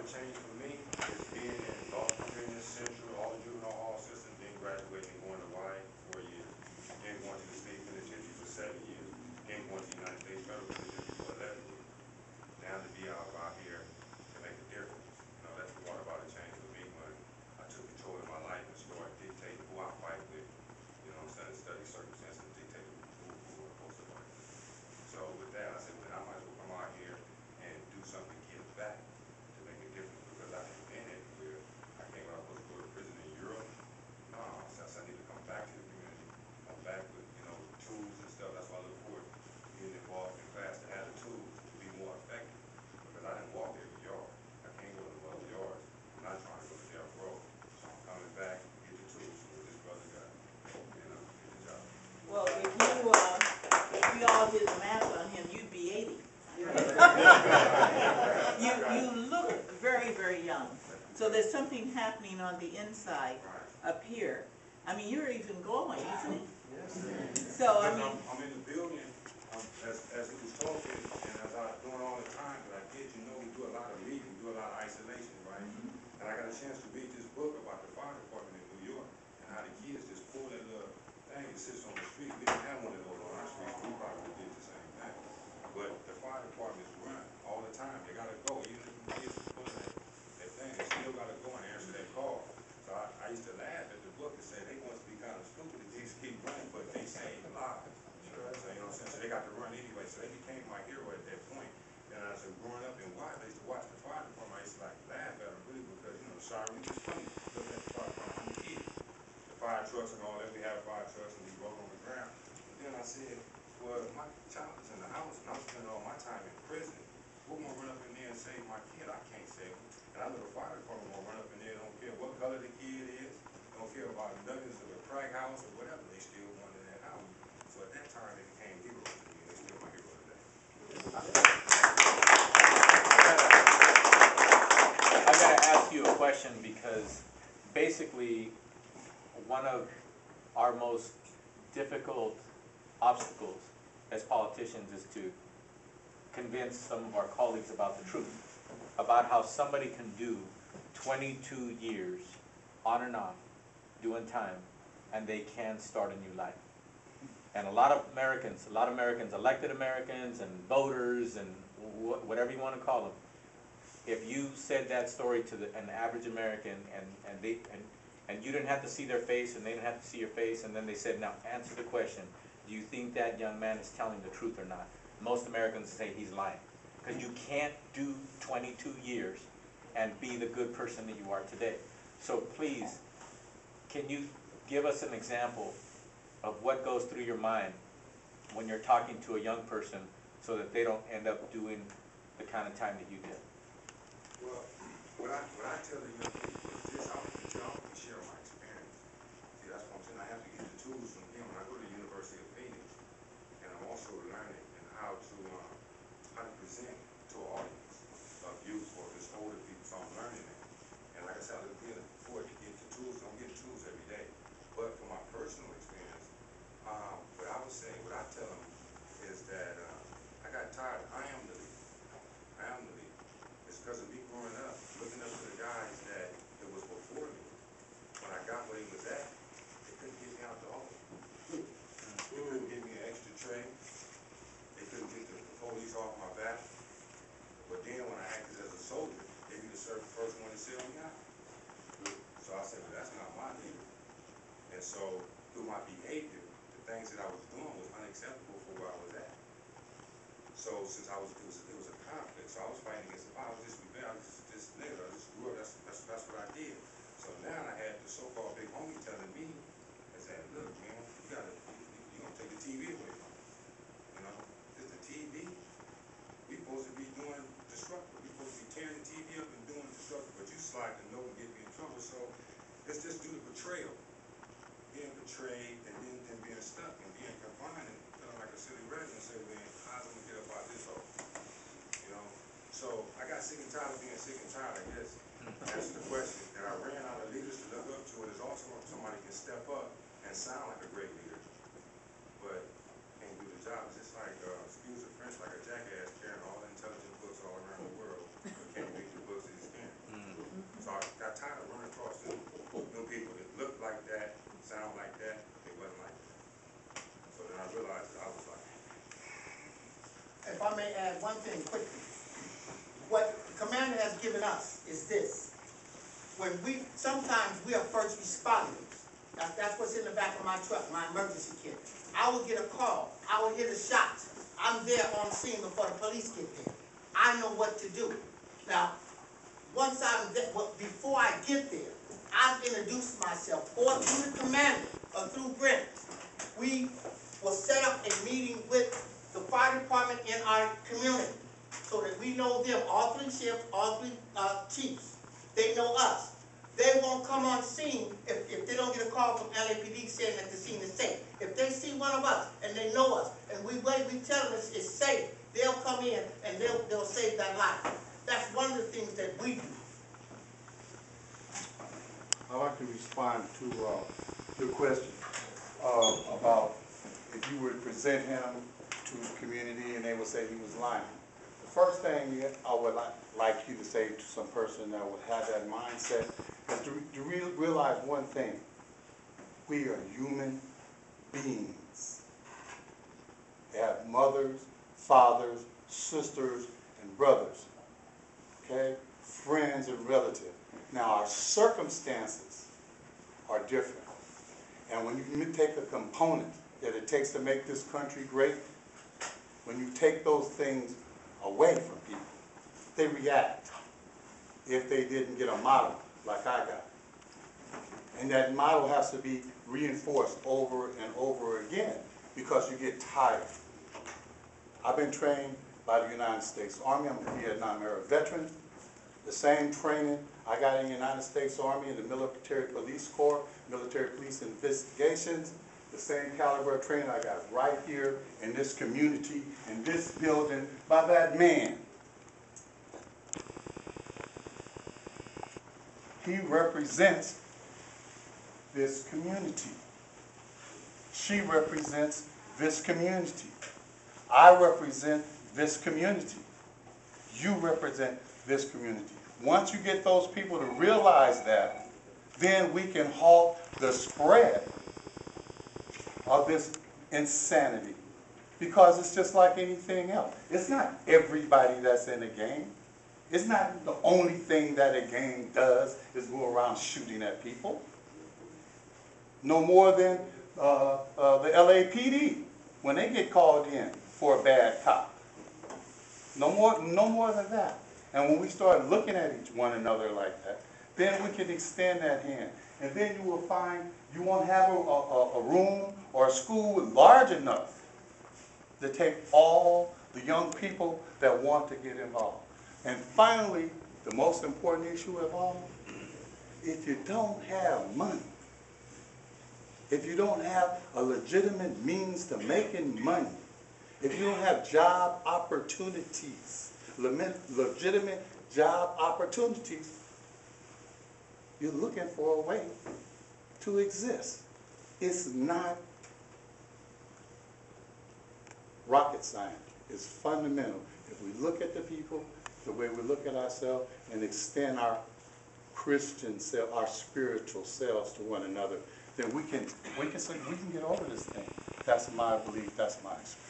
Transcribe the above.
the change for me is being in Central, all the juvenile hall systems, then graduating and going to Y 4 years, then going to the state penitentiary for 7 years, then going to the United States Federal Penitentiary for 11 years. Now to be out here to make a difference. You know, that's what about a change for me when I took control of my life and started dictating who I fight with. You know what I'm saying? Study circumstances and dictate who I'm supposed to fight with. So with that, I said, well, I might as well come out here and do something to give back to make a difference, because I have been everywhere. I came when I was supposed to go to prison in Europe. No, I need to come back to the community. Come back with, you know, tools and stuff. That's why I look forward to being involved in class to have the tools to be more effective. Because I didn't walk every yard. I can't go to other yards. I'm not trying to go to death row. So I'm coming back to get the tools from what this brother got. You know, get the job. Well, if you all did the math on him, you'd be 80. You look very, very young. So there's something happening on the inside up here. I mean, you're even glowing, isn't it? Yes. So I mean, I'm in the building, as he was talking, and as I'm doing all the time that I did, you know, we do a lot of reading, we do a lot of isolation, right? And I got a chance to read this book about the fire department in New York and how the kids just pull that little thing that sits on the street. We didn't have one of those on our street, so we probably did the same thing. But the fire departments run all the time. They gotta go, even if the kids are pulling that thing, they still gotta go and answer that call. So I used to laugh at the book and say they must be kind of stupid that these keep running, but they save lives. So, you know what I'm saying? So they got to run anyway. So they became my hero at that point. And as I was growing up in White, I used to watch the fire department. I used to like laugh at them really because, you know, siren was funny. Looking at the fire department, I'm a kid. The fire trucks and all that, we have fire trucks and we roll on the ground. But then I said, well, my child is in the house and I'm spending all my time in prison. We're gonna run up in there and save my kid. I can't save him. And I know the fire department gonna run up in there, don't care what color the kid is, don't care about nuggets of a crack house or whatever, they still want in that house. So at that time they became heroes to me, and they're still my hero today. I gotta ask you a question, because basically one of our most difficult obstacles as politicians is to convince some of our colleagues about the truth, about how somebody can do 22 years on and off doing time and they can start a new life. And a lot of Americans, elected Americans and voters and whatever you want to call them, if you said that story to an average American and you didn't have to see their face and they didn't have to see your face, and then they said, now answer the question, do you think that young man is telling the truth or not? Most Americans say he's lying, because you can't do 22 years and be the good person that you are today. So please, can you give us an example of what goes through your mind when you're talking to a young person so that they don't end up doing the kind of time that you did? Well, what I tell the young people is this: I don't share my experience. See, that's what I'm saying. I have to get the tools from him. When I go to the University of Phoenix, and I'm also learning how to present to an audience of youth or just older people. So I'm learning it. And like I said, I was being forward to get the tools. Don't get the tools every day. But for my personal experience, what I would say, what I tell them is that I got tired. I am the leader. I am the leader. It's because of me growing up, looking up to the guys that it was before me. When I got where he was at, they couldn't get me out the hole. They couldn't get me an extra tray. They couldn't get the police off my back. But then when I acted as a soldier, they be the first one to sell me out. So I said, well, that's not my leader. And so through my behavior, the things that I was doing was unacceptable for where I was at. So since it was a conflict, so I was fighting against the power. I was just rebelling. I was just nigga. I just grew up. That's what I did. So now I had the so-called big homie telling me, I said, look, man, you gonna take the TV away from me. You know, it's the TV. We supposed to be doing destructive. We supposed to be tearing the TV up and doing destructive, but you slide the note and get me in trouble. So it's just due to betrayal. Being betrayed and then being stuck and being confined and feeling like a silly resident and say, man, how's I'm gonna get up out this hole? You know? So I got sick and tired of being sick and tired, I guess. That's the question. And I ran out of leaders to look up to, and it's also somebody can step up and sound like a great leader. But add one thing quickly. What the commander has given us is this. Sometimes we are first responders. That's what's in the back of my truck, my emergency kit. I will get a call. I will hear the shots. I'm there on scene before the police get there. I know what to do. Now, once I'm there, before I get there, I've introduced myself, or through the commander, or through Brent. We will set up a meeting with the fire department in our community, so that we know them, all three sheriffs, all three chiefs. They know us. They won't come on scene if they don't get a call from LAPD saying that the scene is safe. If they see one of us and they know us and we tell them it's safe, they'll come in and they'll save that life. That's one of the things that we do. I'd like to respond to your question about if you would present him to the community and they would say he was lying. The first thing I would like you to say to some person that would have that mindset is to realize one thing. We are human beings. They have mothers, fathers, sisters, and brothers, okay? Friends and relatives. Now, our circumstances are different. And when you take a component that it takes to make this country great, when you take those things away from people, they react if they didn't get a model like I got. And that model has to be reinforced over and over again because you get tired. I've been trained by the United States Army. I'm a Vietnam-era veteran. The same training I got in the United States Army in the Military Police Corps, Military Police Investigations, the same caliber of training I got right here in this community, in this building, by that man. He represents this community. She represents this community. I represent this community. You represent this community. Once you get those people to realize that, then we can halt the spread of this insanity. Because it's just like anything else. It's not everybody that's in a game. It's not the only thing that a game does is go around shooting at people. No more than the LAPD when they get called in for a bad cop. No more than that. And when we start looking at one another like that, then we can extend that hand. And then you will find you won't have a room or a school large enough to take all the young people that want to get involved. And finally, the most important issue of all, if you don't have money, if you don't have a legitimate means to making money, if you don't have job opportunities, legitimate job opportunities, you're looking for a way to exist. It's not rocket science. It's fundamental. If we look at the people the way we look at ourselves and extend our Christian self, our spiritual selves to one another, then we can get over this thing. That's my belief. That's my experience.